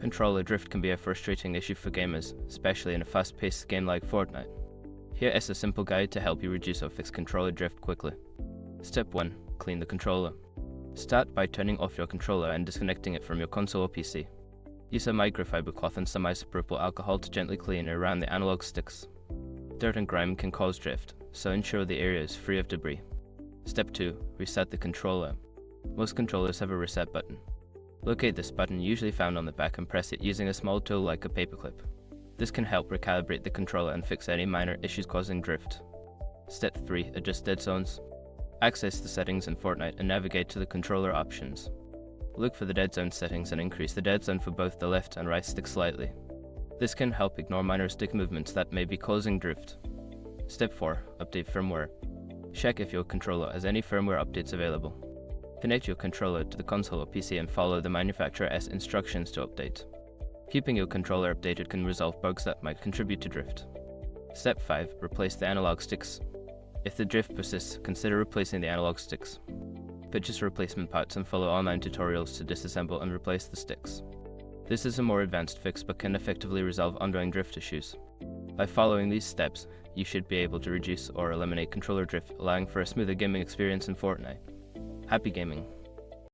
Controller drift can be a frustrating issue for gamers, especially in a fast-paced game like Fortnite. Here is a simple guide to help you reduce or fix controller drift quickly. Step 1. Clean the controller. Start by turning off your controller and disconnecting it from your console or PC. Use a microfiber cloth and some isopropyl alcohol to gently clean around the analog sticks. Dirt and grime can cause drift, so ensure the area is free of debris. Step 2. Reset the controller. Most controllers have a reset button. Locate this button, usually found on the back, and press it using a small tool like a paperclip. This can help recalibrate the controller and fix any minor issues causing drift. Step 3. Adjust dead zones. Access the settings in Fortnite and navigate to the controller options. Look for the dead zone settings and increase the dead zone for both the left and right stick slightly. This can help ignore minor stick movements that may be causing drift. Step 4. Update firmware. Check if your controller has any firmware updates available. Connect your controller to the console or PC and follow the manufacturer's instructions to update. Keeping your controller updated can resolve bugs that might contribute to drift. Step 5. Replace the analog sticks. If the drift persists, consider replacing the analog sticks. Purchase replacement parts and follow online tutorials to disassemble and replace the sticks. This is a more advanced fix but can effectively resolve ongoing drift issues. By following these steps, you should be able to reduce or eliminate controller drift, allowing for a smoother gaming experience in Fortnite. Happy gaming!